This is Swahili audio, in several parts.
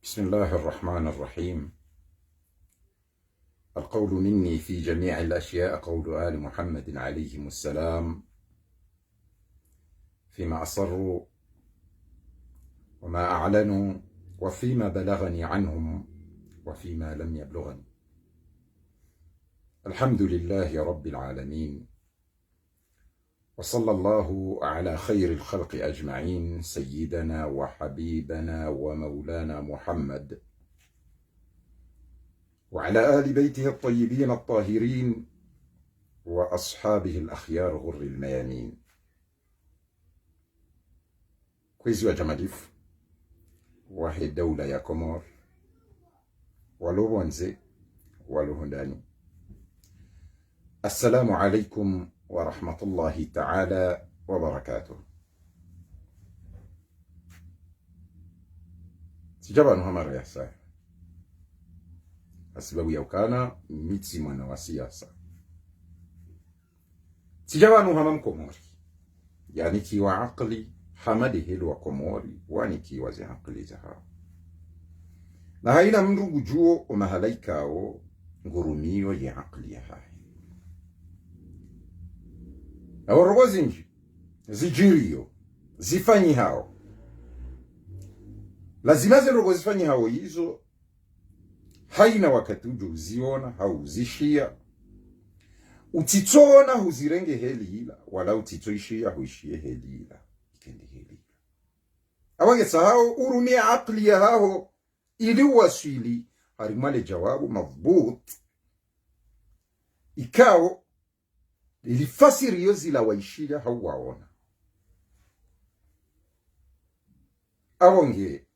بسم الله الرحمن الرحيم. القول مني في جميع الأشياء قول آل محمد عليهم السلام فيما أصروا وما أعلنوا وفيما بلغني عنهم وفيما لم يبلغني. الحمد لله رب العالمين، وصلى الله على خير الخلق أجمعين، سيدنا وحبيبنا ومولانا محمد وعلى آل بيته الطيبين الطاهرين وأصحابه الأخيار غر الميامين. Kwezi wa jamalifu wahe daula ya Komor walohonze walohondani. Assalamu alaikum wa rahmatullahi ta'ala wa barakatuh. Sijaba nuhamara ya saa asibabu ya ukana mitsi mwana wa siyasa. Sijaba nuhama mkomori yani kiwa akli hamadi helu wa Komori wani kiwa zi akli zaha na haina mndu gujuo umahalaikao ngurumio ya akli ya hai na warogo zinji zijirio zifanyi hao lazima zirogo zifanyi hao hizo haina wakati ujo uziona hauzishia utitona huzirenge heli ila wala utitoishia huishie heli ila ikendi heli ila awange sahao urumia akli ya hao ili wasili harimale jawabu madhbut ikao ilifasiri yozi la waishia hawaona awange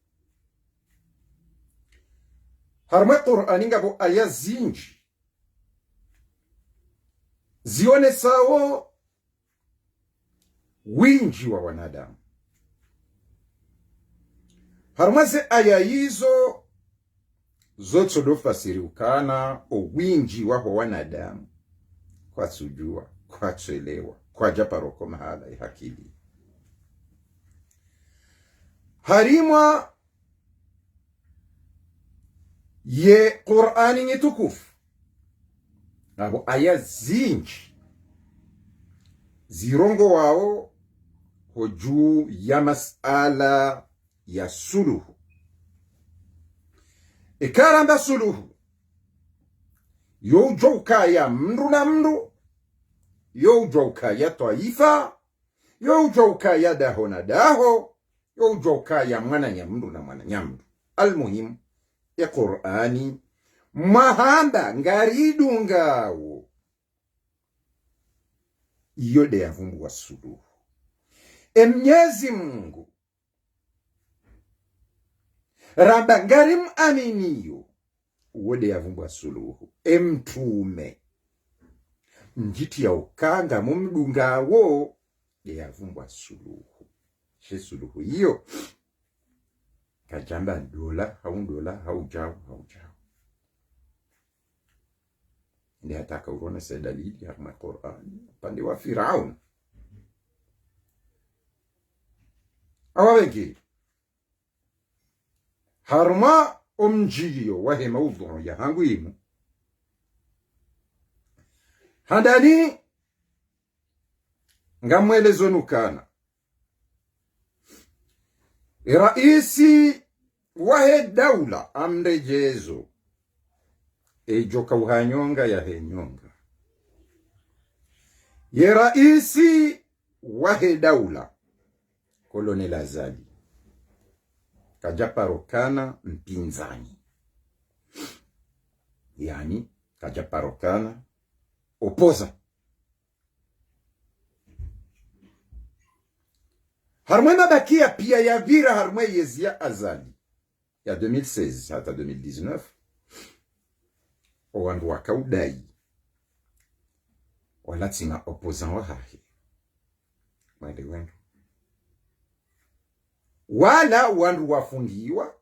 harma Qur'ani ngabo aya zinji zione sawo winji wa wanadamu. Harma ze aya hizo zote dofasiri ukana o winji wa wanadamu kwa sujua, kwa tuelewa, kwa japaroko mahala ya hakili. Harimwa ye Qur'ani nitukufu abo aya zinji zirongo wao hojuu ya masala ya suluhu ikaramba suluhu yojouka ya mndu na mndu, yojouka ya taifa, yojouka ya daho na daho, yojouka ya mwana nyamndu na mwana nyamndu. Almuhimu ya Qur'ani mahamba ngaridu ngao yode ya vumbu wa suluhu. Mnyezi Mungu raba ngarim aminiyo wode ya vumbu wa suluhu. Mtume njiti ya ukanga mumdungawo de ya vumbu wa suluhu. She suluhu hiyo kajamba dola haujao ndi hataka urone se dalili ya Qur'ani pande wa Firaun awawengi harma umjiyo wahe maudhu ya hangu imu handani ngamwelezo nukana raisi wahe daula amrejezo ejoka uhanyonga ya henyonga ye raisi wahe daula Kolonel Azali kajaparokana mpinzani yani kajaparokana opoza harmwe mabakia pia ya vira harmwe yezia Azali ya 2016 hata 2019 wandu wakaudai walatima opozan wa hahi mwende wendu wala wandu wafungiwa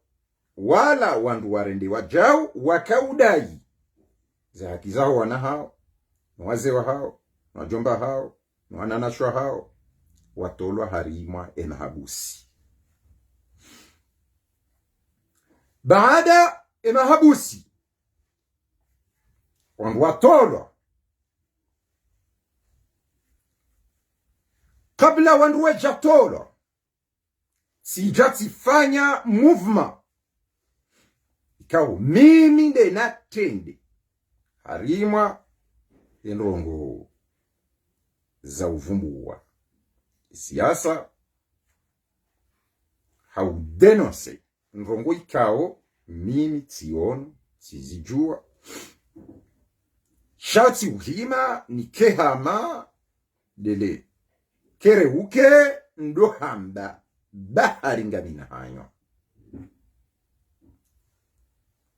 wala wandu warendiwa jao wakaudai za haki zao wana hao wazewa hao wajomba hao wananashwa hao watolwa harimwa enahabusi baada emahabusi wandu watolwa kabla wandu wejatolwa sijatifanya movement ikawo mimi nde natende harimwa enrongo za uvumbuwa siasa haudenonse nrongo ikawo mimi tiono sizijua shati uhima ni kehama dele kereuke ndo hamba bahari ngamina hanyo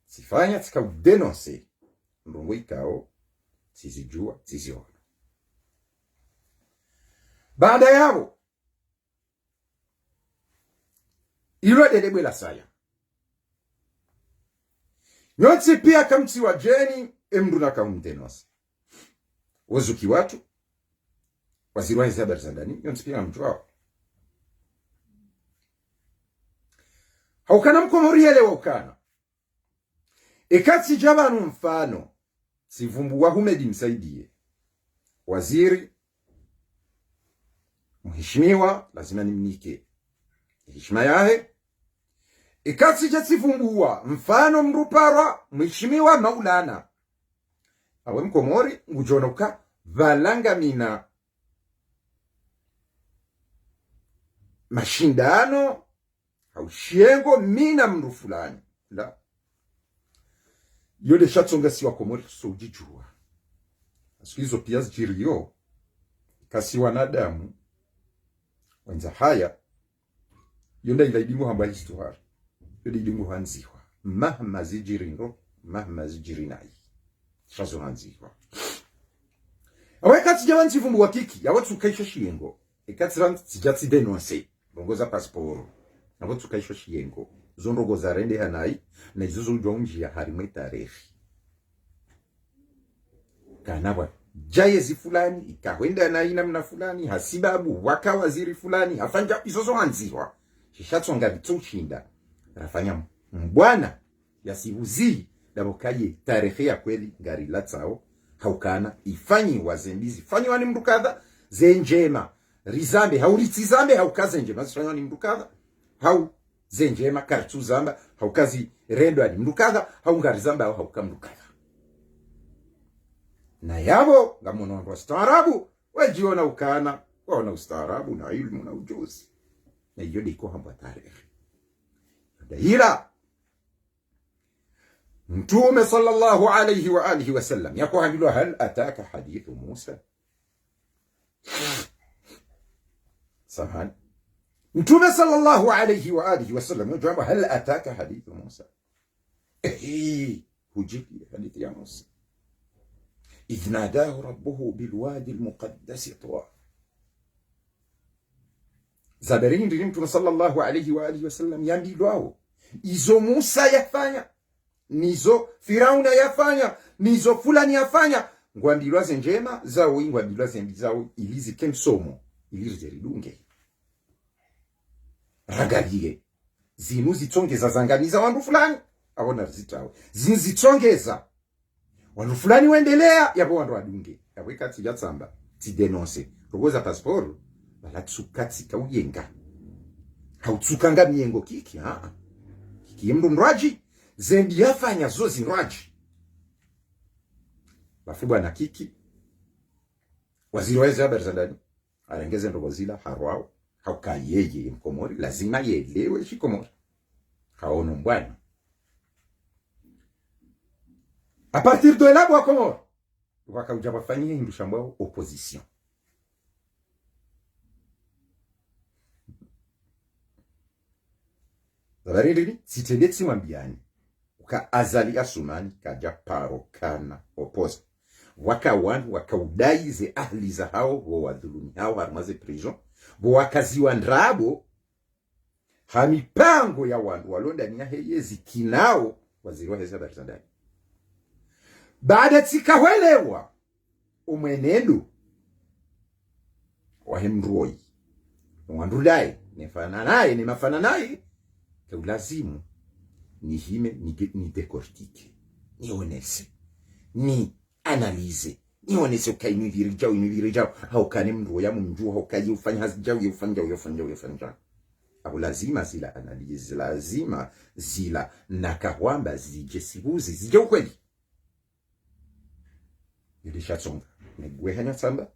sifanya tika udenonse nrongo ikao sizijua siziona. Baada yao ilo dedebwe la saya nyotsi pia kamti wa jeni emruna kaumdenonse wazuki watu waziri wa hizi habari za ndani nyotsi pia mjwao haukana mkomori elewa ukana ikati jabanu mfano sivumbu wa humedi msaidie waziri mheshimiwa lazima nimnike heshima yahe ikati jasivumbua mfano mruparwa mheshimiwa Maulana awe mkomori ngujonoka valanga mina mashindano haushiengo mina mru fulani la yode shatsonga siwa komori sojijua asikizo pia zijirio kasi wanadamu wenza haya yonda ilaidimu hamba histuhari yode ilimu hanziwa mahma zijirindo mahma zijirinai shazo hanziwa awekati jawanzi vumbu wakiki yawatu kaisho shiengo ikati ranti tijati denonse bongoza pasporo yawatu kaisho shiengo zonrogo za rende hanai na izuzo ujwa harimwe tarehe kanabwa jayezi fulani ikawenda na ina mna fulani hasibabu waka waziri fulani hafanja izozo hanziwa shishatsonga bitoshinda rafanya mbwana yasiuzi dabokaye tarehe ya kweli ngari latsao haukana ifanyi wazembizi fanyi wani mrukadha zenjema rizambe hauritizambe haukaze njema zifanyi wani mrukadha hau zenjema kartu zamba haukazi rendo ani mrukadha haungarizamba au haukamrukadha na yabo ngamono wa ustaarabu wajiona ukana waona ustaarabu na ilmu na ujuzi na hiyo ndiko hamba tarehe daira mtume sallallahu alayhi wa alihi wasallam yako hamilwa hal ataka hadithu Musa sahan mtume sallallahu alayhi wa alihi wasallam yajamba hal ataka hadithu Musa hujibi hadithi ya Musa إذ ناداه ربه بالوادي المقدس طوى زابرين ريمتنا صلى الله عليه وآله وسلم يامبي لواو إزو موسى يفanya nizo Firauna yafanya nizo fulani yafanya ngwambilwa zenjema zao ngwambilwa zembi zao ilizi kemsomo ilizi ridunge ragalie zinu zitongeza zanganiza wandu fulani abona zitawe zinzitongeza wandu fulani wendelea yabo wandu adunge yabo ikati yatsamba ti denonce rogoza passport bala tsukatsi kauyenga hautsukanga miengo kiki kiki mndu mraji zembi yafanya zozi mraji bafubwa na kiki waziri wa habari za ndani arengeze ndogozila harwao haukayeye mkomori lazima yelewe shikomori haono mbwana a partir de là bwa komoro wakauja bafanyia indushambao opposition zabariri sitendetsi mwambiani uka azali asumani kaja paro kana opoza waka wandu wakaudaize ahli za hao wadhulumi hao harmaze prison wakaziwa ndrabo hamipango ya wandu walonda ni heyezi kinao waziri wa habari za ndani baada tikawelewa umwenendo wa hemroi wandulai nefana naye ni mafana naye keulazimu ni hime ni decortique nionese ni analyze nionese ukainiviri jao haukani mndu ya mnjua haukaji ufanya ufanja au lazima zila analize, lazima zila nakawamba zije sibuzi zije ukweli ilishatsonga negwehanya samba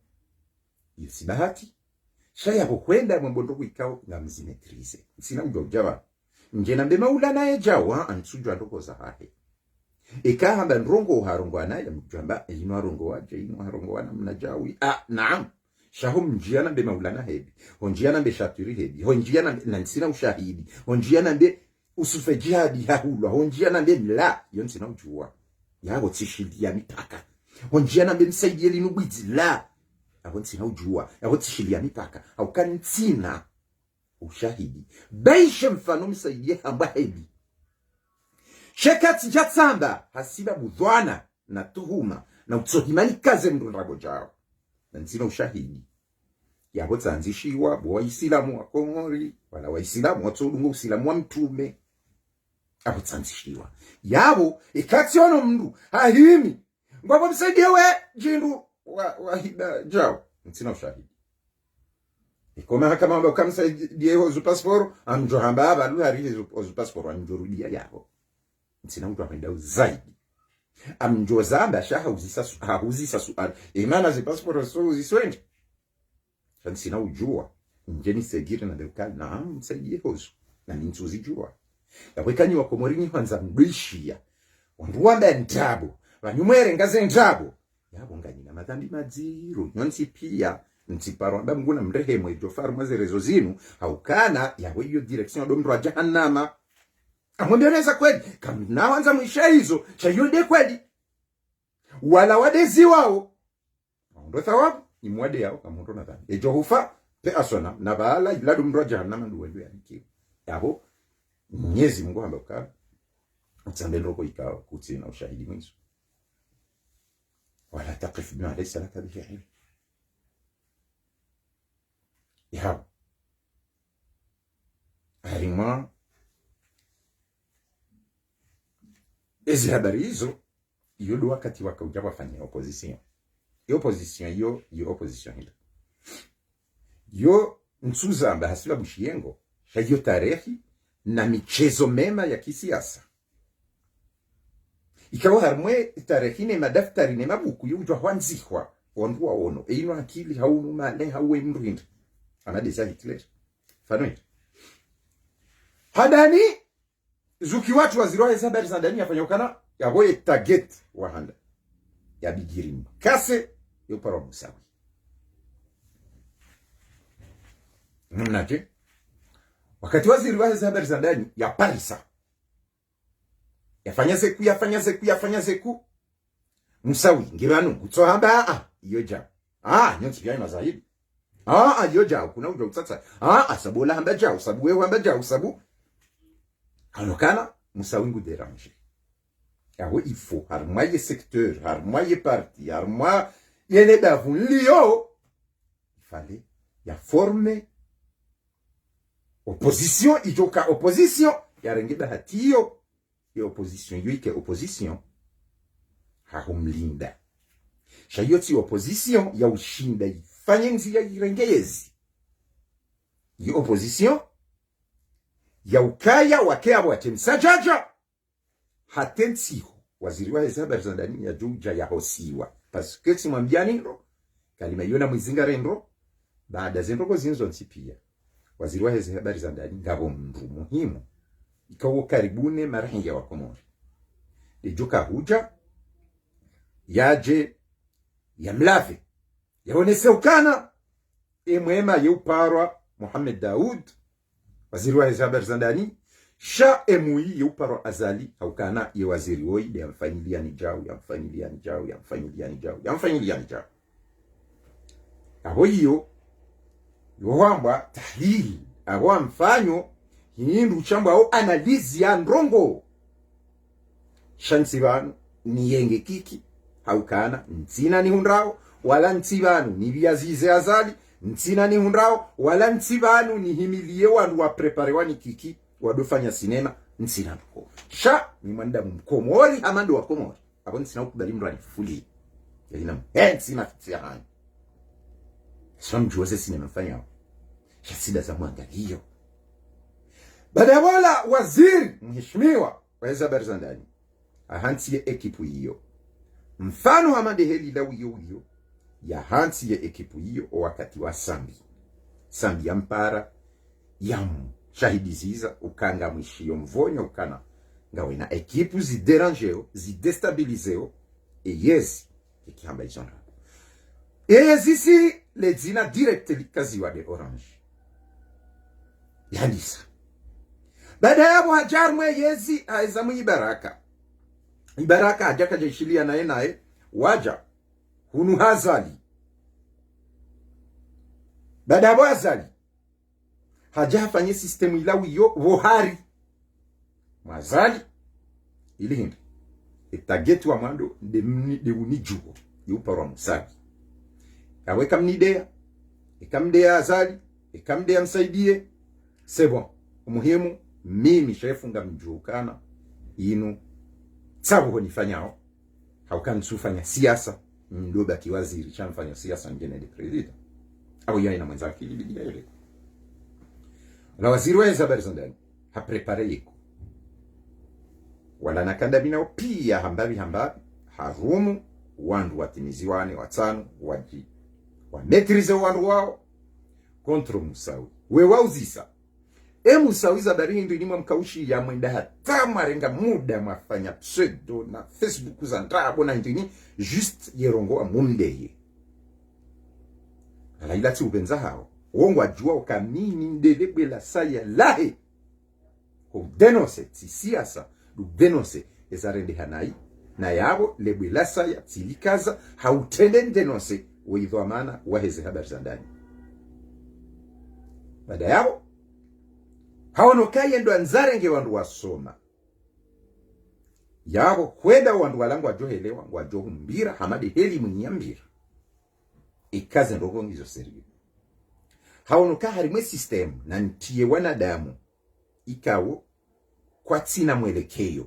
yisibahati shaya kukwenda mwembondo kuikao nga mzimetrize sina mjojaba nje na mbema ula naye jawa ansujwa ndoko za hahe ikahamba ndrongo harongo anaye mjamba ino harongo waje ino harongo wana mnajawi naam shahum njiana mbema ula na hebi honjiana mbe shatiri hebi honjiana na nsina ushahidi honjiana mbe usufe jihadi hahulwa honjiana mbe mla yonsina ujua yago tishili ya mipaka honjiana mbe msaidie linubwizi la nsina ujua yago tishili ya mipaka au kantina ushahidi baishe mfano msaidie hamba hebi shekati jatsamba hasiba budwana na tuhuma na utsohimani kaze mdundago jao na nsina ushahidi yabo tsanzishiwa bo Waislamu wa Komori wala Waislamu watsolunga usilamu wa mtume abo tsanzishiwa yabo ikatsiono mndu ahimi ngwabo msaidie we jindu wa hida jao nsina ushahidi ikoma haka mambo kamsaidie ho zu passport amjo hamba abalu hari zu passport anjorudia yabo nsina mtu apenda zaidi amjo zamba hahuzisa suali imana zi passport so ziswende sina ujua njeni segire na dekal na msaidie hozo na nintuzi jua yakwekani wa Komorini kwanza mdishia wanduwanda ntabo banyumwere ngaze ntabo yabo ngani na madhambi madziro nyonsi pia ntiparo amba mnguna mrehemo ijo faru mazerezo zinu haukana yawe hiyo direction do mndwa jahannama amwambioneza kweli kamna wanza mwisha hizo chayode kweli wala wadezi wao ndo thawabu ni mwade yao kamoto na dhani ejo hufa pe asona na bala iladu mndwa jahannama nduwelu ya nikiwa yabo Mwenyezi Mungu ambaye utambeloko ikao kuti na ushahidi mwizo wala taqif bima laysa laka bihi ilm yabo harima ezi habari hizo iyo wakati wakauja wafanya opposition yo opposition hilo yo nsuzamba hasiba bushiengo hiyo tarehi na michezo mema ya kisiasa ikawa harmwe tarehine madaftari ne mabuku yujwa hwanzihwa wandu waono eino akili haunu male hawe mrinda anadesa Hitler fanwe hadani zuki watu wazirwa habari za ndani yafanyokana yaboye target wahanda ya bigirim kase yo para musawi mnaje wakati waziri wa habari za ndani ya Parisa yafanya seku musawi ngiranu utsohamba iyo ja nyonsi bya mazahidi iyo ja kuna ujo utsatsa asabola hamba ja usabu wewe hamba ja usabu kanokana musawi nguderanje yawe ifo harmoye secteur harmoye parti harmoye yene davunlio fallait ya former opposition ijoka opposition yarengeba hatiyo ya opposition yoike opposition hahumlinda shayoti opposition ya ushinda ifanye nzi ya irengezi ya opposition ya ukaya wake abo atemsajaja hatensiho waziri wa habari za ndani ya juja ya hosiwa paske simwambia niro kalima yona mwizinga rendo baada zendo ko zinzo nsipia waziri wa habari za ndani ngabo mndu muhimu ikawo karibune marahinga wa Komori ijuka huja yaje ya mlave yaonese ukana emwema yuparwa Mohamed Daoud waziri wa habari za ndani sha emui yuparwa azali haukana ye waziri woi ya familia ni jao abo hiyo yohamba tahlil abo mfanyo hindu chamba au analizi ya ndrongo shansi banu niyenge kiki haukana ntsina ni hundrao wala ntsibanu ni biazize azali ntsina ni hundrao wala ntsibanu ni himilie wandu wa prepare wani kiki wadofanya sinema ntsina nduko sha ni mwanda mkomori amando wa komori aboni sina ukubali mtu anifuli yalina mpenzi na fitia hani sio mjuose sinema mfanya shasida za mwangalio. Baada ya wala waziri mheshimiwa waweza habari za ndani ahansi ya ekipu hiyo mfano amande heli la hiyo ya hansi ya ekipu hiyo wakati wa sambi ya mpara yamu shahidi ziza ukanga mwishio mvonyo ukana ngawe na ekipu ziderangeo zidestabilizeo eyezi ikihamba izonra eyezi si ledzina directly kaziwa de Orange yandisa. Baada ya hapo hajarmwe yezi aizamu Ibaraka hajaka jeshilia nae waja hunu hazali. Baada ya hazali hajafanye sistemu ilawi yo wohari mazali ili hindi itagetu wa mwando de unijuo yuparo msabi kaweka mnidea ikamdea azali ikamdea msaidie sebo umuhimu mimi shefunga mjukana inu sabu honifanyao haukan sufanya siasa mdoba kiwaziri chamfanya siasa ngene de president au yeye na mwenzake ilibidi ile la waziri wa habari za ndani ha prepare yiko wala nakanda binao pia hambabi harumu wandu watimiziwane watano waji wa metrize wandu wao kontro musawi we wauzisa musawi za barindi ni mkaushi ya mwenda hata marenga muda mafanya pseudo na Facebook za ndabo na ndini just yerongo amundeye ala ilati ubenza hao wongo ajua ukamini ndelebe la saya lahe ko denonse ti siasa du denonse ezarende hanai na yabo lebwe la saya tilikaza hautende denonse weidho amana waheze habari za ndani. Baada yabo haono kaye ndo anzarenge wandu wasoma yabo kwenda wandu walangu wajohelewa wajohu mbira hamadi heli mnyambira ikaze ndogo ngizo serio haono ka harimwe system na ntiye wanadamu ikawo kwa tina mwelekeo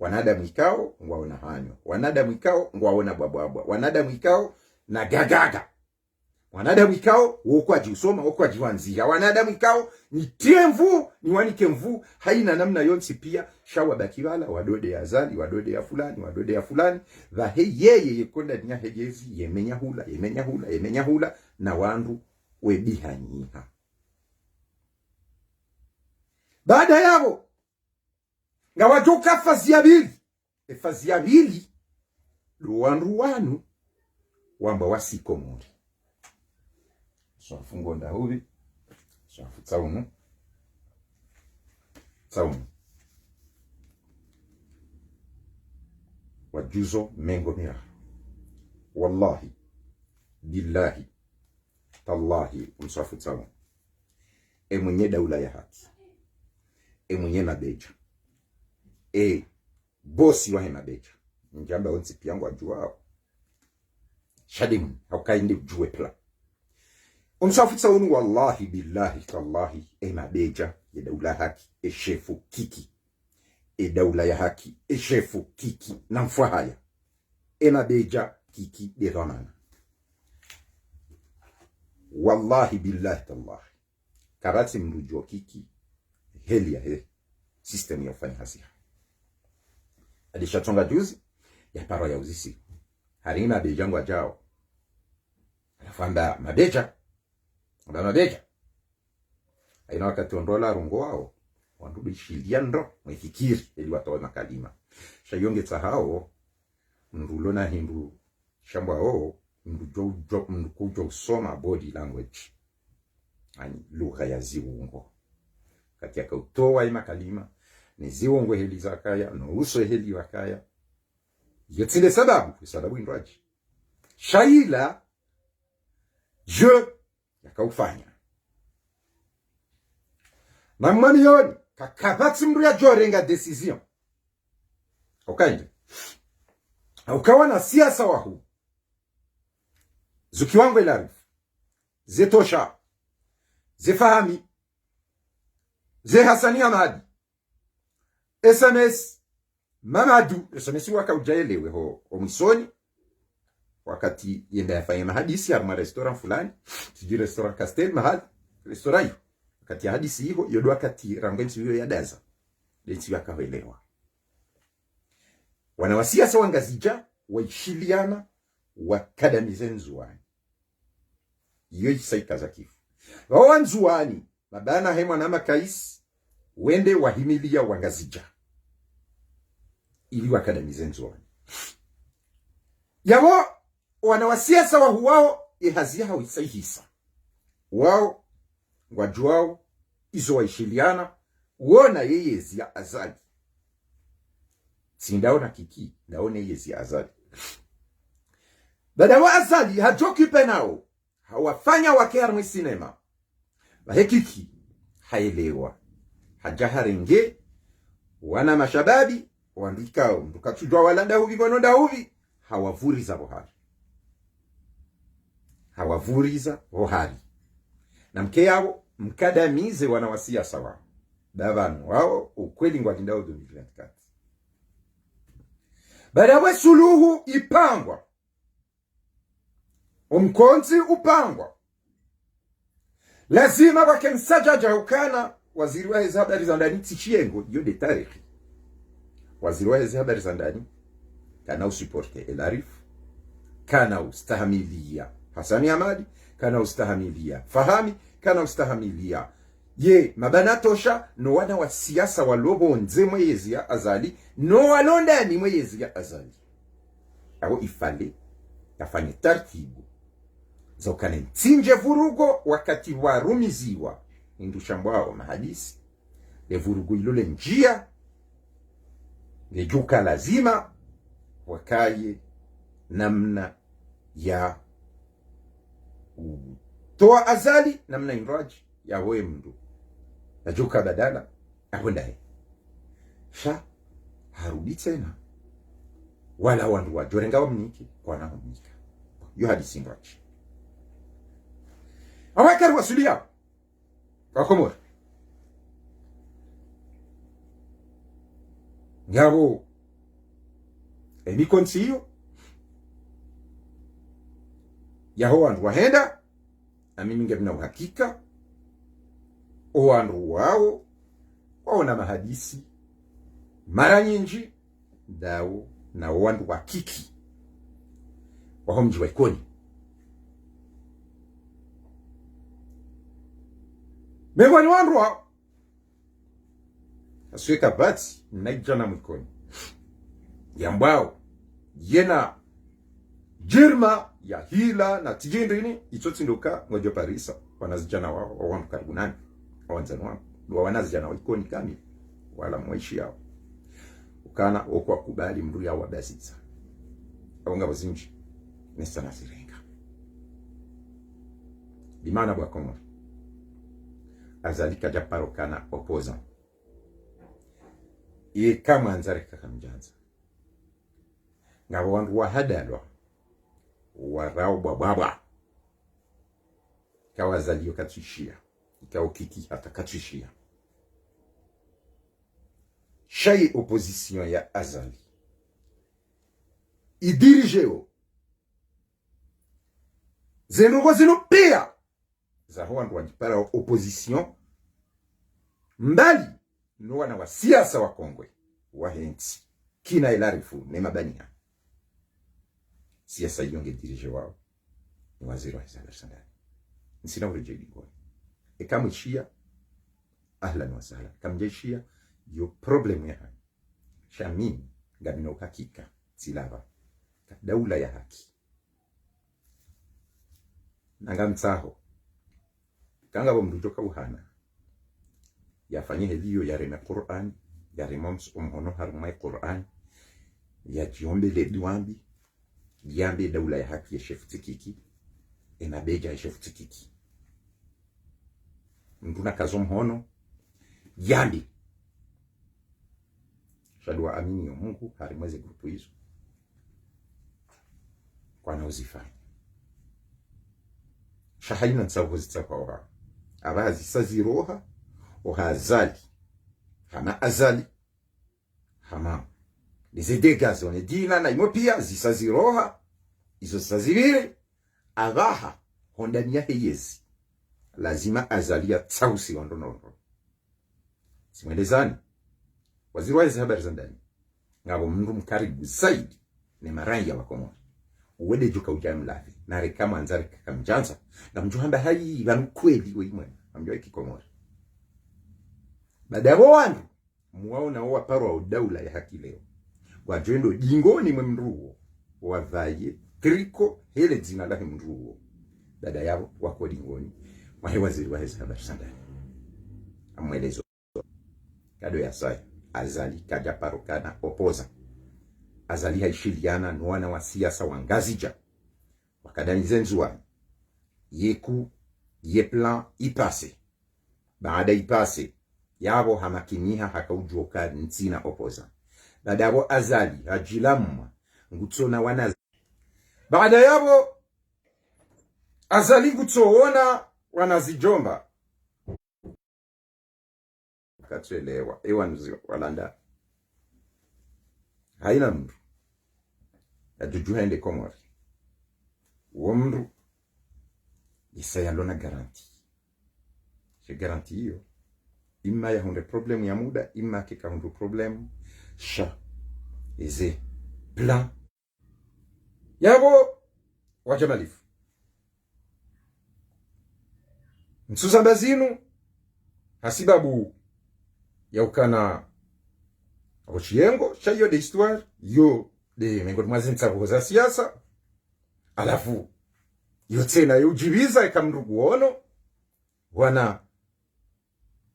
wanadamu ikao ngwaona hanyo wanadamu ikao ngwaona bwabwabwa wanadamu ikao na gagaga wanadamu ikao wokwaji usoma wokwaji wanzia wanadamu ikao ni tiemvu ni wanike mvu haina namna yonsi pia shawa bakibala wadode ya azali wadode ya fulani va yeye yekonda nya hegezi yemenya hula na wandu webihanyiha. Baada yabo ngawajoka fazi ya bili luwandu wanu wamba wasikomori swafungo ndahubi swafu tsaumu wajuzo mengo mira wallahi billahi tallahi mswafu tsaumu mwenye daula ya haki mwenye nabeja bosi wahe nabeja njamba onsi piangu ajuao shadim haukainde ujue pla umsafutsa unu wallahi billahi tallahi nabeja ya daula haki shefu kiki daula ya haki shefu kiki na mfahaya nabeja kiki de ramana wallahi billahi tallahi karati mrujo kiki heli ya system ya ufanya hasi alishatonga juzi ya paro ya uzisi harina bejangu ajao anafanda mabeja aina wakati ondola rungo wao wandubi shiliando mwefikiri ili watoe makalima shayonge tsahao ndulo na hindu shamba mndu kujo soma body language ani lugha ya ziungo kati akautoa ima kalima ni ziungo heli zakaya no uso heli wakaya yetsile sababu indwaji shaila je yakaufanya na mamiyoni kakabati mru ya jorenga decision ukainde ukawa na siasa wahu zuki wangu ilarifu zetosha zefahami ze Hasani Hamadi SMS Mamadu SMS waka ujaelewe ho mwisoni wakati yenda yafanya mahadisi ya restaurant fulani sijui restaurant Castel mahali restaurant hiyo wakati ya hadisi hiyo yodo wakati rangensi hiyo ya daza lensi wakawelewa wanawasiasa wangazija waishiliana wakadamize Nzuani iyo isaika za kifu wawa Nzuani mabana hemwa na makais wende wahimilia wangazija ili wakadamize Nzuani yawo wanawasiasa wa huwao ihazia hawisaihisa wao ngwajuao izo waishiliana uona yeyezi ya azali sindaona kiki ndaone yeyezi ya azali bada wa azali hajokipe nao hawafanya wakearmwe sinema bahekiki haelewa hajaharenge wana mashababi wandikao mtukachujwa walanda huvi gononda huvi hawavuriza bohari hawavuriza bohari na mke yao mkadamize wanawasiasa wao davanu wao ukweli ngwalindao 2024 badawe suluhu ipangwa umkonzi upangwa lazima wake msajaja ukana waziri wa habari za ndani Tshiengo yo de tarikhi waziri wa habari za ndani kana usuporte elarif kana ustahamilia Hasani Hamadi kana ustahamilia Fahami kana ustahamilia ye mabana tosha no wana wa siasa walobo nze mwezi ya azali no walonda ni mwezi ya azali au ifale yafanye tartibu zokane ntinje vurugo wakati warumiziwa indushambwao mahadisi le vurugo ilole njia ngejuka lazima wakaye namna ya toa azali namna inraji ya we mdu najuka badala ahwendaye sha harudi tena wala wandu wajorenga wamniki kwa nahumika yu hadisi inraji awakari wasulia wakomora ngabo emikonsiyo yaho wandu wahenda na mimi ngebina uhakika wandu wao waona mahadisi mara nyingi dao na wandu wakiki waho mji waikoni mewani wandu wao asweka bati naijana mwikoni yambao yena jirma ya hila na tijindrini itotinduka ngojo parisa wanazijana wao wandu karibu nani wanzani wao wanazijana waikoni kamili wala mwaishi yao ukana okwa kubali mru ya wabasiza abonga bazinji nesa nasirenga limana bwa komo azalika japaro kana opoza ye kama anzare kakamjanza ngabo wandu wahadalwa warao baba kawazalio katishia ikao kiki hata katishia shay opposition ya azali idirigeo zeno pia za wandu wajipara opposition mbali no wana wa siasa wa Kongwe wa hensi kina ilarifu ne mabania siasa yonge dirige wao ni waziri wa habari za ndani nsina urejeli ngoni kama shia ahlan wa sahlan kama shia yo problem ya haki shamin gabino hakika silava daula ya haki nangamtsaho kanga bomdutoka uhana yafanye hiyo ya rema Qur'an ya remoms umhono harumai Qur'an ya jiombe le diwambi yambe daula ya haki ya Sheikh Tikiki enabeja ya Sheikh Tikiki mtuna kazo mhono yambi shadwa amini ya Mungu harimweze grupu hizo kwa nauzifanya shahayina nsavuzitsa kwa oha abazi saziroha ohazali hana azali hama nizedekazi one dina na imo pia zisaziroha izo sazivire agaha hondania heyezi lazima azalia tsausi wandonondo simwelezani waziri wa habari za ndani ngabo mndu mkaribu zaidi ni maranja wa Komoro uwede joka ujamlavi na rekama anzari kakamjanza na mjuhamba hai vanu kweli weimwe amjua ikikomori baada ya wandu muwaona wa parwa udaula ya haki leo wajendo jingoni mwe mruo wavaye triko hele zina la mruo dada yao wako jingoni wahe waziri wa habari za ndani amwelezo kado ya sai azali kaja parokana opoza azali haishiliana nuwana wa siasa wa ngazija wakadanize nzuwa yeku yeplan ipase baada ipase yabo hamakiniha hakaujoka ntina opoza baada yabo azali hajilamma ngutsona wana baada yabo azali ngutsoona wanazijomba katwelewa ewanzi walanda haina mndu ajujuhende Komori uwo mndu isaya lona garanti je garanti hiyo ima ya hunde problemu ya muda ima kika hundu problemu sha eze plan yabo wajamalifu msuzambazinu hasibabu ya ukana Rochiengo, chayo de histoire, yo de mengoni mwazinsa za siasa, alafu yo tena yujibiza ikamndugu ono, wana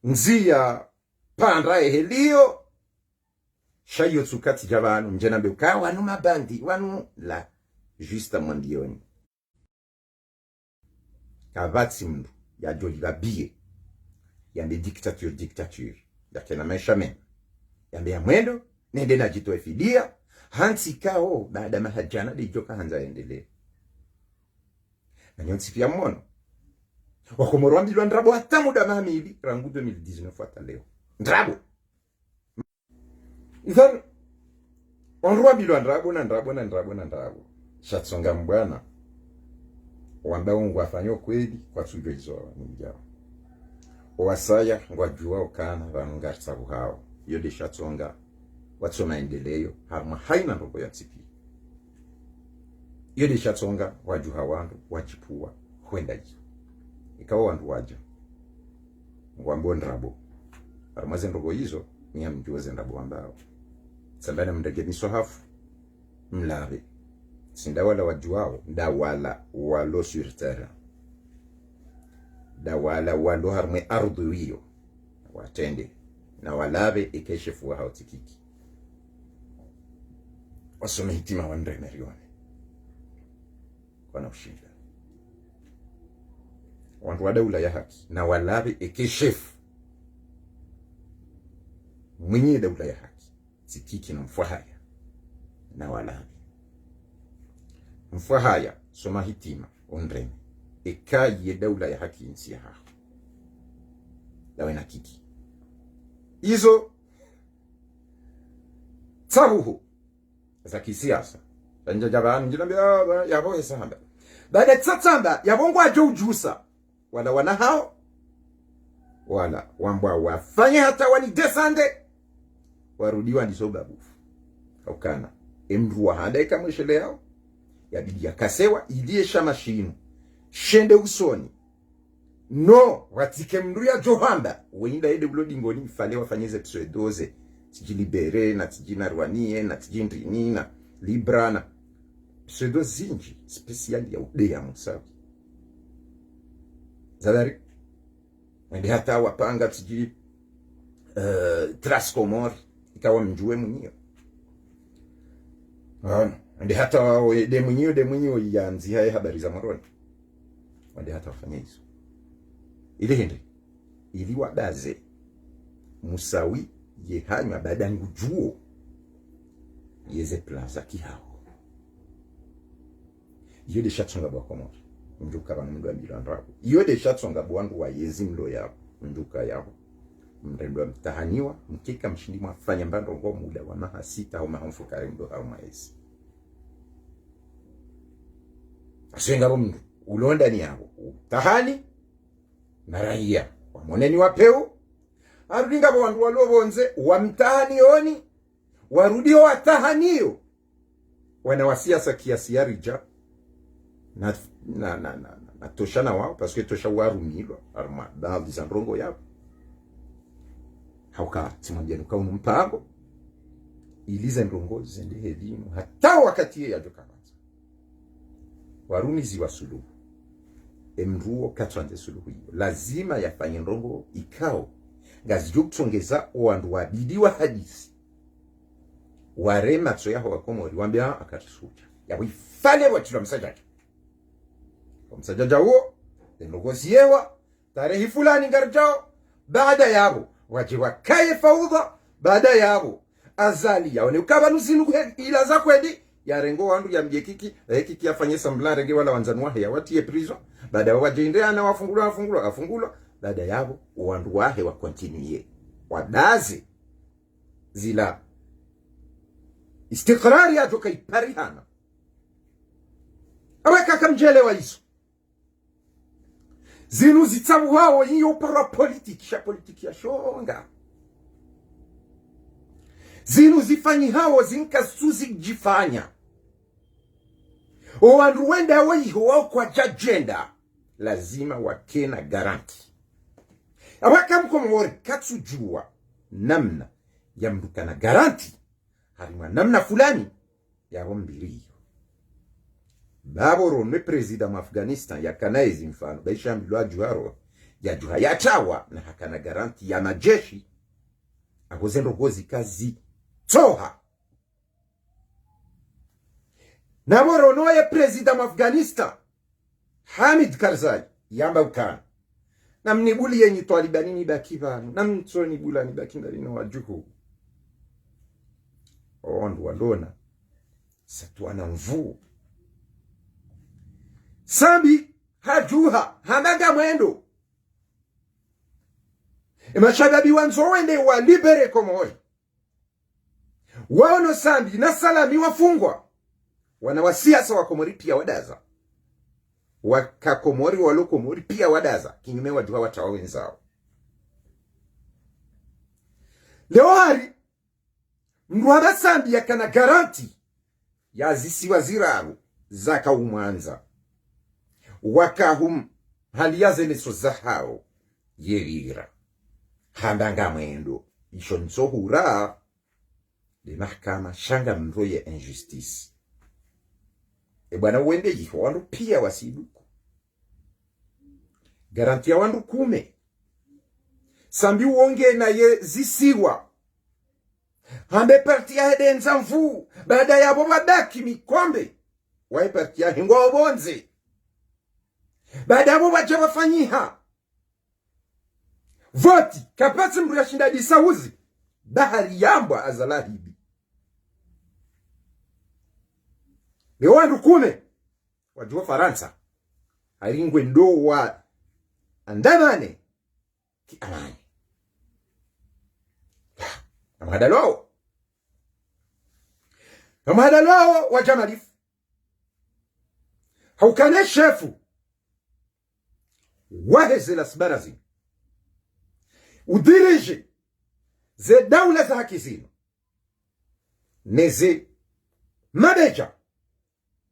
nzia pandra ehelio, chayo tsukati javanu, mjena mbeuka, wanu mabandi, wanu la, justa mondioni. Kavatsi mndu, ya joli la biye, yambe dictature, ya kena maisha mena. Yambe ya mwendo, nende na jitoe fidia, hansi kao, baada mahajana di joka hanza endele. Na nyonsi pia mwono. Wakomoro wa mbilu ndrabo hata muda mahamili, rangu 2019 hata leo. Ndrabo. Ithan, wanruwa mbilu ndrabo. Shatsonga mbwana. Wanda ungu wafanyo kweli, kwa tujo hizo wa mjao. Owasaya, ngwajua okana, wanungarisa uhao. Yode shatsonga watso maendeleo harma haina ndogo ya tipi yode shatsonga wajuha wandu wachipua kwenda hizo ikawa wandu waja ngwambo ndrabo harma ndogo hizo ni amjuze ndrabo ambao sambana mndege miso hafu mlabe sindawala wajuao ndawala walo sur terre dawala walo harma ardhi hiyo watende na walabe ikeshefu wa hautikiki wasome hitima wandre merione wana ushinda wantu wa daula ya haki na walabe ikeshefu mwenye daula ya haki tikiki na mfahaya na walabe mfahaya soma hitima ondre ikaye daula ya haki nsi ya haki dawe na kiki izo tsabuhu za kisiasa nje jabani njinambia yabo esamba baada tsatsamba yabongo ajujusa wala wana hao wala wambwa wafanye hata wani desande warudiwa ndizo babu ukana emruwa hadaika mwishele yao yabidi yakasewa ilie shamashinu shende usoni no watike mndu ya johamba wenda ede blodingoni mfale wafanyize pseudoze tijilibere na tijinarwanie na tijindrini na libra na pseudo zinji speciali ya udea musawi zadari wende hata wapanga tiji Trascomor ikawa mjue mwenyewe wende hata de mwenyewe yanzi haya habari za maroni wende hata wafanya hizo ili hindi ili wadaze musawi ye hanywa badangu juo yeze plaza kihao yode shatsonga bwa Komoro nduka bana mndu ambira ndrabo yode shatsonga bwandu wa yezi mlo yao nduka yao mrendo mtahaniwa mkika mshindi mwafanya mbando ngo muda wa maha 6 au maha mfukare ndo au mwezi asenga mndu ulonda ni yabo tahani na raia wamoneni wapeu arudinga bandu walobonze wamtahani oni warudio watahaniyo wana wasiasa kiasi ya rija na toshana wao parce que tosha warumilwa arma dans les endrongo yabo hauka timwambia nuka unumpango iliza ndongo zende hedinu hata wakati ya jokabanza warumizi wa suluhu emruo katranze suluhu hiyo lazima yafanye ndongo ikao ngazijukutongeza wandu wabidiwa hadisi warema tso yaho wakomori wambia akatisuja yawifale watula msajaja msajaja huo ndongoziyewa tarehe fulani ngarjao baada yabo waje wakaye faudha baada yabo azali yaone ukabanuzinu ila za kwendi yarengo wandu ya mjekiki kiki afanye sambla renge wala wanzanwa ya watie prison baada waje ana afungulwa baada yabo wandu wahe wa continue wadazi zila istiqrari ya toka iparihana aweka kamjelewa hizo zinu zitabu wao hiyo para politiki ya shonga zinu zifanyi hao zinka suzi jifanya wandu wenda weho wao kwa jagenda lazima wakena garanti awaka mkomori katsujua namna ya mdukana garanti harimwa namna fulani ya rombiriyo baboro ne president wa Afghanistan ya kanaizi mfano baisha mbilwa juharo ya juha ya chawa na hakana garanti ya majeshi agozendo gozi kazi toha na boro no ya president wa Afghanistan Hamid Karzai yamba ukana na mnibuli yenye Talibanini bakivanu na mtsoni bula ni bakindari no wajuhu ondu walona satuana mvuu sambi hajuha hamaga mwendo mashababi wanzo wende wa libere komori waono sambi na salami wafungwa wana wasiasa wa komori pia wadaza wakakomori walokomori pia wadaza kinyume wajuha watawa wenzao leo hari mruhaba sambi ya kana garanti ya zisi waziraru zaka umwanza wakahum haliyaze neso zahao yerira handanga mwendo ishonso hura de mahkama shanga mroye injustice bwana wende yiho wandu pia wasiduku garanti ya wandu kume sambi uonge na ye zisiwa hambe parti ya hedenza mvu baada ya bobadaki mikombe wae parti ya hingo obonze baada ya waje wafanyiha voti kapatsi mru ya shinda disauzi bahari yambwa azalahibi leo wandu kume wajua Faransa haringwe ndo wa andamane ki amani Kamhadalao wa jamalifu haukane shefu waheze la sbarazi udirije ze daula za haki zino neze mabeja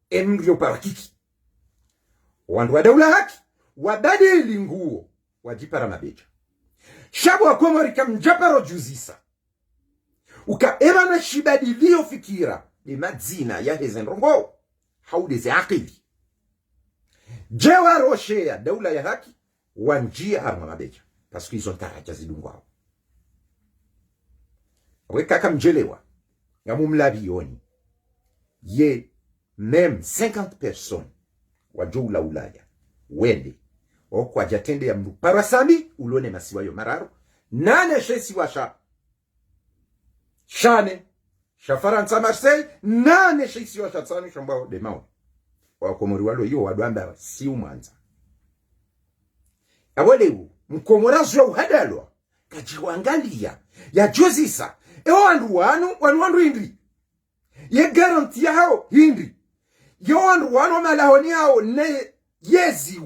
emrio parakiki wandu wa daula haki wadadili nguo wajipara mabeja shabu wa komori kamjaparo juzisa ukaeba na shibadilio fikira ni madzina ya hezenrongo haudeze akili jewa roshe ya daula ya haki wanjia harma mabeja paski hizo ntaraja zidungwao weka kamjelewa ngamu mlabioni ye mem 50 personnes wa joula ulaya wende okwa jatende ya mbu parasambi ulone masiwa yo mararo nane shesi washa shane Faransa Marseille nane shisi wa shatsani shambao de mao wakomori walo yo wadwamba si umwanza abole mkomorazo uhadalwa kajiwangalia ya jozisa eo andu wanu hindi ye garanti yao hindi yo andu wanu malahoni yao ne yezi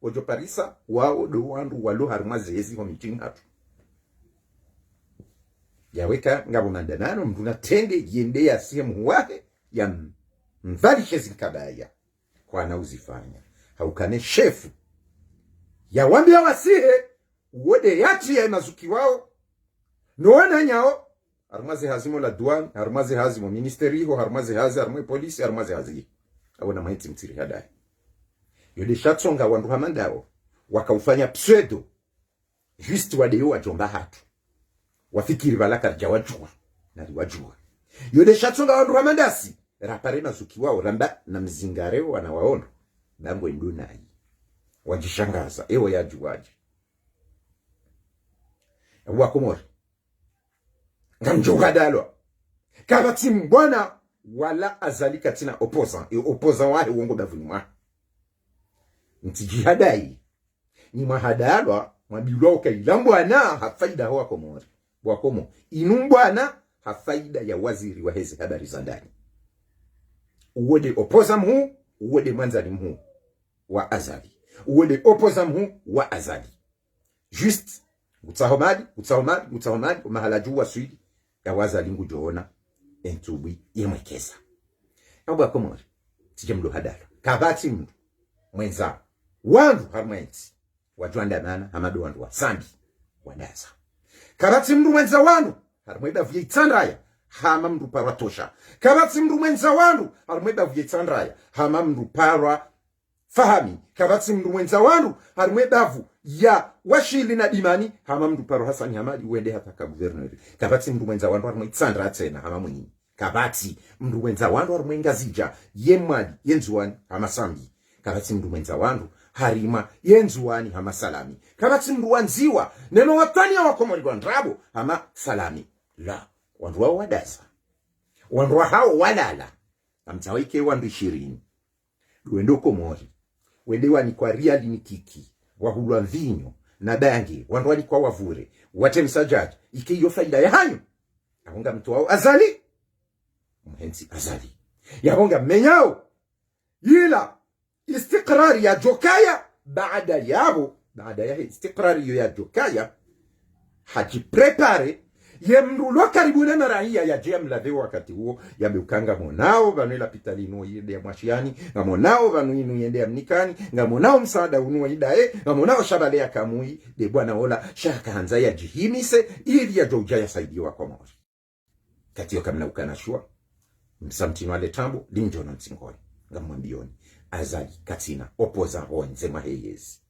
wojo parisa wao do wandu walo harumaze yezi wa miting hatu yaweka ngabo mandanano mduna tende yende ya sehemu wake ya mvalishe zinkabaya kwa anauzifanya haukane shefu ya wambia wasihe uwode yati ya mazuki wao noana nyao harumaze hazimo la douane harumaze hazimo ministeri ho harumaze harumaze polisi harumaze hazi awona maiti mtiri hadai yode shatsonga wandu hamandao wakaufanya pseudo just wadeyo wajomba hatu wafikiri balaka jawajua na liwajua yode shatsonga wandu hamandasi rapare mazuki wao ramba na mzingareo wanawaona bango indunai wajishangaza ewe yajuwaje wakomori ngamjoga dalwa kabati mbwana wala azalika tina opposant wahe uongo bavunwa ntijihadai ni mahadalwa mabilwa ukailambwana hafaida hoa komori wakomo inumbwana hafaida ya waziri wa hezi habari za ndani uwode opposant mhu uwode manzani mhu wa azali uwode opposant mhu wa azali just utahomadi mahala juu wa swidi ya wazali ngu joona entubwi yemwekeza yabwa komori tije mdo hadala kabati mdu mwenza wandu harmenti wajwanda nana hamadu wandu wa sambi wadaza kabati mdu mwenza wandu harmweda vyeitsandraya hama mdu parwa tosha kabati mdu mwenza wandu harmweda vyeitsandraya hama mdu parwa fahami kabati mdu mwenza wandu harmwedavu ya washili na dimani hama mdu paro Hasani Hamadi uende hata ka guverneri kabati mdu mwenza wandu harmwitsandra tena hama mwini kabati mdu mwenza wandu harmwengazija yemwadi yenzuani hama sambi kabati mdu mwenza wandu harima yenzuani hama salami kabati mdu wanziwa neno watani ya wakomori wandrabo hama salami la wandu wao wadasa wandu hao walala amtawaike wandu 20 duendo komori wendewa ni kwa riali ni kiki wahulwa mvinyo na bangi wandu wali kwa wavure wate msajaji iki iyo faida ya hanyu ahonga mtu wao azali mhensi azali yahonga menyao yila istiqrari ya jokaya baada ya istiqrari ya jokaya haji prepare yemrulo karibuna na raia ya jemla wakati huo yameukanga monao vanela pitalino yende ya mwashiani ngamonao vanuinu yende ya mnikani ngamonao msaada unua idae ngamonao shabale ya kamui de bwana ola shaka hanza ya jihimise ili ya joja ya saidiwa kwa mori katio kamna ukanashua msamtino ale tambo linjo na mtingoni ngamwambioni azali katina opoza honze maheyezi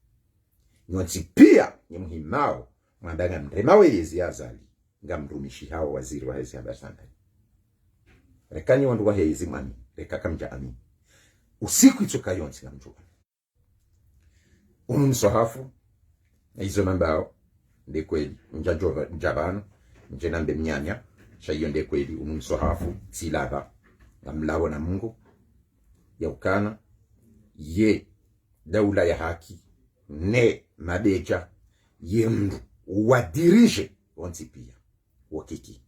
nyonsi pia ni muhimao mwandanga mremaweyezi azali ngamrumishi hao waziri wa hezi habari sana rekani wandu wa hezi mami reka kamja ami usiku itoka yonsi ngamjua msohafu na hizo mambao nde kweli njabano njenambe mnyanya shayo nde kweli msohafu silava ngamlawo na Mungu ya ukana ye daula ya haki ne mabeja ye mdu wadirishe onzi pia wakiki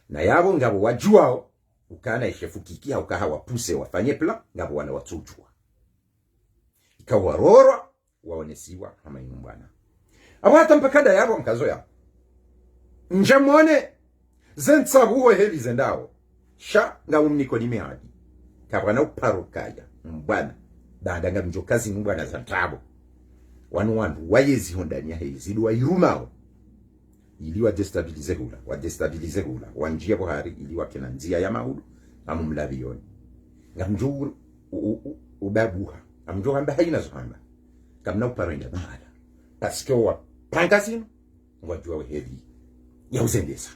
na yabo ngabo wajuao ukana ishefukiki au kaha wapuse wafanye pla ngabo wana watujua ikawarora waonesiwa kama inumbana abata mpakada yabo mkazo ya njamone zentsabu heli zendao sha ngabo mniko nimeadi kabana uparukaya mbana danda mjokazi mbana za tabo wandu wayezi hondani ya hezi duwa irumao ili wadestabilize hula wanjia Buhari ili wakena nzia ya mahudu amumlavioni ngamjuru ubabuha amjuru hamba haina zuhamba kamna uparenda mahala paske wa panga zinu wajua wehedi ya uzendesa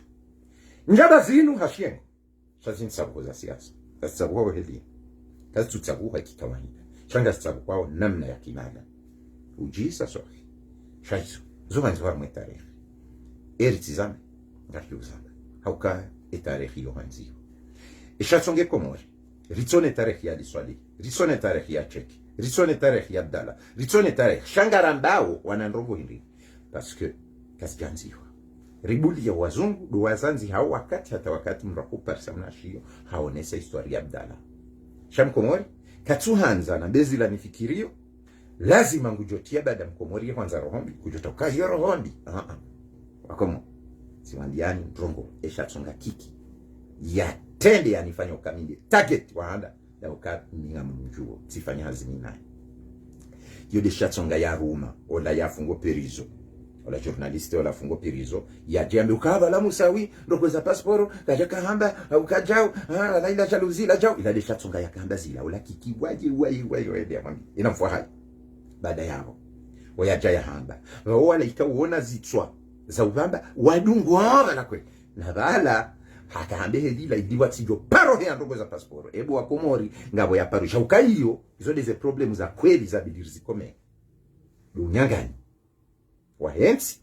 njaba zinu hashiengo shazini sabuho za siasa kasi sabuho wehedi kasi tutsabuha kikawaida shanga sabuho namna ya kimada ujisa sohi shaizo zuwa nzuwa mwetarehe eritizame ngatiuzana hauka etarehi yohanziyo ishatsonge komori ritsone tarehi ya Liswali ritsone tarehi ya Cheki ritsone tarehi ya Abdala ritsone tarehi shangarambao wanandrogo hindi parce que kasjanziwa ribuli ya wazungu do wazanzi hao wakati hata wakati mrakupa samnashio haonesa historia Abdalla shamkomori katsuhanza na bezi la nifikirio lazima ngujotia baada mkomori kwanza rohombi kujotoka hiyo rohombi wakomo siwandiani ndrongo eshatsonga kiki ya tende yanifanya ukamili target waanda ya ukaminga mnjuo sifanya hazini naye yode shatsonga ya ruma ola yafungo perizo ola journaliste ola fungo perizo ya jambe ukaba la musawi ndokweza passport kaja kahamba ukajao laila jaluzila jao ila de shatsonga ya kamba zila ola kiki waje wede amami inamfwa hai baada yao wayaja ya hamba wala ikauona zitswa za ubamba wadungwa la kwe na bala hata hambe hedila idiwa tijo paro he ndokweza passport ebu wa Komori ngabo ya parusha ukaiyo izo deze problem za kweli za bidiri zikome dunyangani wahensi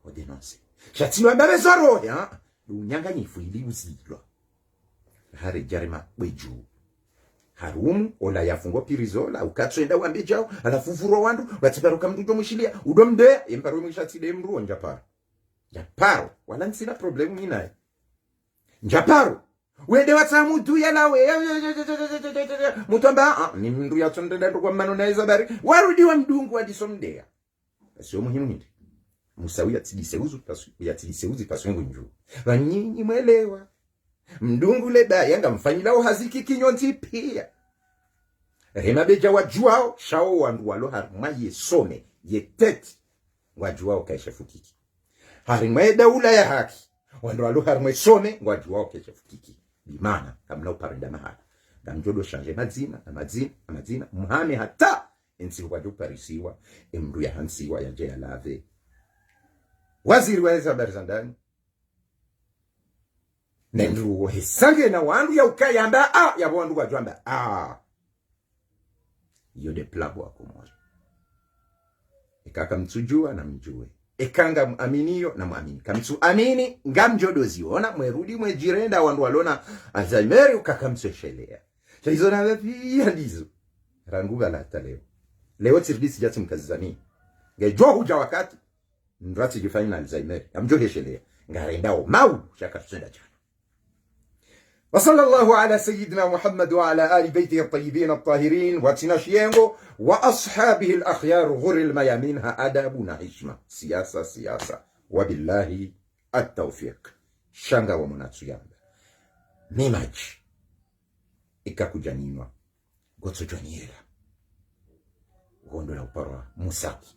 odenonse shatilo mbabe zoro ya dunyangani fuili uzilwa hare jarima beju harumu ola yafungo pirizola ukatsenda wambe jao alafufuro wandu watibaruka mdujo mushilia udomde emparo mwishatide mruo njaparo njaparo wala nsina problemu minae njaparo wende watsamu duya lawe mutomba ni mndu ya tsondenda kwa mano na izabari warudi wa mdungu adisomdea sio muhimu hindi musawi yatidiseuzi pasu yangu njuu wanyinyi mwelewa mdungu leda yanga mfanyilao haziki kinyonzi pia rema beja wajuao shao wandu walo haruma yesome yeteti wajuao kaisha fukiki harima daula ya haki wandu walo haruma yesome wajuao kaisha fukiki bimana kamla uparenda mahala damjodo shanje mazina muhame hata ensi wadu parisiwa emru ya hansiwa ya jaya lave waziri wa habari za ndani nendru hesange na wandu ya ukayamba ya wandu wajwamba yode plago wa Komori ikaka mtsujua na mjue ikanga aminio na muamini kamtsu amini ngamjodo ziona mwerudi mwejirenda wandu walona Alzheimer ukakamtseshelea hizo na pia ndizo ranguga la leo tirdisi jati mkazizani ngejua huja wakati ndrati jifanya na Alzheimer amjoheshelea ngarendao mau shaka tusenda jana. وصلى الله على سيدنا محمد وعلى آل بيته الطيبين الطاهرين واتناشينغو وأصحابه الأخيار غر الميامينها أدابنا حشمة سياسة وبالله التوفيق شانغا ومناتسيانغا ميماج إكاكو جانينوا غوتسو جانييلا غوندولا وباروا موساكي